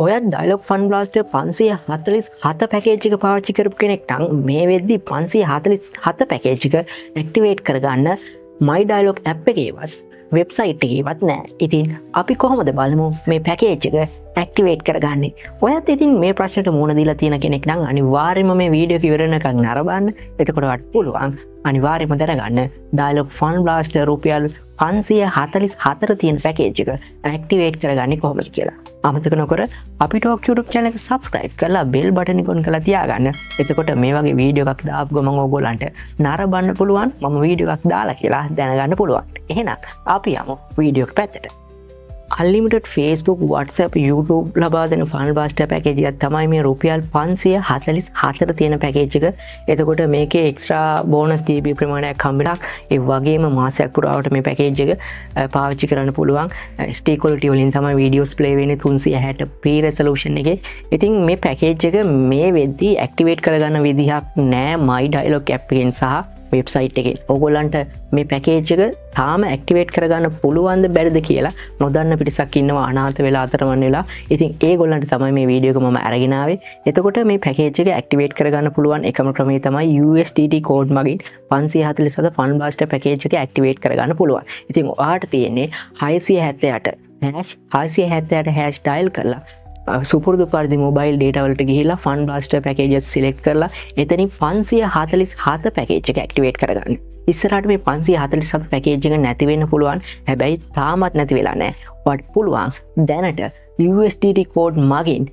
ඔයත් dialogue fun blaster 547 package එක පාවිච්චි කරපු කෙනෙක් නම් මේ වෙද්දි 547 පැකේජ් එක ඇක්ටිවේට් කරගන්න my dialog app එකේවත් වෙබ්සයිට් එකේවත් නෑ. ඉතින් අපි කොහොමද බලමු මේ පැකේජ් එක ඇක්ටිවේට් කරගන්නේ. ඔයත් ඉතින් මේ ප්‍රශ්නට මුහුණ දීලා තියෙන කෙනෙක් නම් අනිවාර්යයෙන්ම මේ වීඩියෝ එක ඉවර වෙනකන් නරඹන්න. එතකොට වට පුළුවන් අනිවාර්යයෙන්ම දැනගන්න ඩයිලොග් ෆන් බ්ලාස්ටර් රුපියල් 544 තියෙන පැකේජ් එක ඇක්ටිවේට් කරගන්නේ කොහොමද කියලා. අමතක නොකර අපි ටෝක් YouTube channel එක subscribe කරලා bell button එක on කරලා තියාගන්න. එතකොට මේ වගේ වීඩියෝ එකක් දාපු ගමන් ඕගොල්ලන්ට නරඹන්න පුළුවන් මම වීඩියෝ එකක් දාලා කියලා දැනගන්න පුළුවන්. එහෙනම් අපි යමු වීඩියෝ එක පැත්තට. Unlimited Facebook, WhatsApp, YouTube ලබා දෙන ෆන් බ්ලාස්ටර් පැකේජ් එකක් තමයි මේ රුපියල් 544 තියෙන පැකේජ් එක. එතකොට මේකේ එක්ස්ට්‍රා බෝනස් GB ප්‍රමාණයක් හම්බෙන්නක්. ඒ වගේම මාසයක් පුරාවට මේ පැකේජ් එක පාවිච්චි කරන්න පුළුවන්. SD quality වලින් තමයි වීඩියෝස් ප්ලේ වෙන්නේ 360p resolution එකේ. ඉතින් මේ පැකේජ් එක මේ වෙද්දී ඇක්ටිවේට් කරගන්න විදිහක් නෑ my dialog app එකෙන් සහ වෙබ්සයිට් එකේ. ඕගොල්ලන්ට මේ පැකේජ් එක තාම ඇක්ටිවේට් කරගන්න පුළුවන්ද බැරිද කියලා නොදන්න පිරිසක් ඉන්නවා අනාථ වෙලා අතරමං වෙලා. ඉතින් ඒගොල්ලන්ට තමයි මේ වීඩියෝ එක මම අරගෙන ආවේ. එතකොට මේ පැකේජ් එක ඇක්ටිවේට් කරගන්න පුළුවන් එකම ක්‍රමය තමයි USDT කෝඩ් මගින් 547 ෆන් බ්ලාස්ටර් පැකේජ් එක ඇක්ටිවේට් කරගන්න පුළුවන්. ඉතින් ඔයාට තියෙන්නේ 678 hash dial කරලා සුපුරුදු පරිදි මොබයිල් ඩේටා වලට ගිහිල්ලා ෆන් බ්ලාස්ටර් පැකේජස් සිලෙක්ට් කරලා එතනින් 547 පැකේජ් එක ඇක්ටිවේට් කරගන්න. ඉස්සරහට මේ 547 පැකේජ් එක නැති වෙන්න පුළුවන්. හැබැයි තාමත් නැති වෙලා නැහැ. ඔයාලට පුළුවන් දැනට USDT කෝඩ් මගින්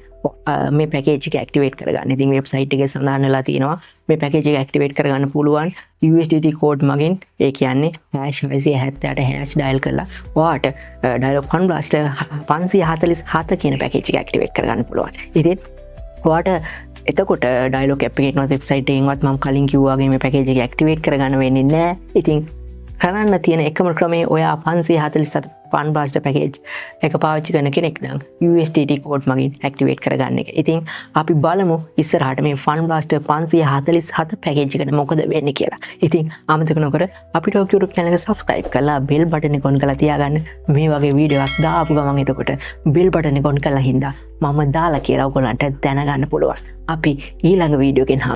මේ පැකේජ් එක ඇක්ටිවේට් කරගන්න. ඉතින් වෙබ්සයිට් එකේ සඳහන් වෙලා තියෙනවා මේ පැකේජ් එක ඇක්ටිවේට් කරගන්න පුළුවන් USDT කෝඩ් මගින්. ඒ කියන්නේ #678 dial කරලා ඔයාට ඩයලොග් ෆන් බ්ලාස්ටර් 547 කියන පැකේජ් එක ඇක්ටිවේට් කරගන්න පුළුවන්. ඉතින් ඔයාට එතකොට ඩයලොග් app එකේවත් වෙබ්සයිට් එකෙන්වත් මම කලින් කිව්වා වගේ මේ පැකේජ් එක ඇක්ටිවේට් කරගන්න වෙන්නේ නැහැ. ඉතින් කරන්න තියෙන එකම ක්‍රමය ඔයා 547 ෆන් බ්ලාස්ටර් පැකේජ් එක පාවිච්චි කරන කෙනෙක් නම් USDT කෝඩ් මගින් ඇක්ටිවේට් කරගන්න එක. ඉතින් අපි බලමු ඉස්සරහට මේ ෆන් බ්ලාස්ටර් 547 පැකේජ් එකට මොකද වෙන්නේ කියලා. ඉතින් අමතක නොකර අපි ටෝක් YouTube channel එක subscribe කරලා bell button එක on කරලා තියාගන්න. මේ වගේ වීඩියෝ එකක් දාපු ගමන් එතකොට bell button එක on කරලා හින්දා මම දාලා කියලා ඔයගොල්ලන්ට දැනගන්න පුළුවන්. අපි ඊළඟ වීඩියෝ එකෙන්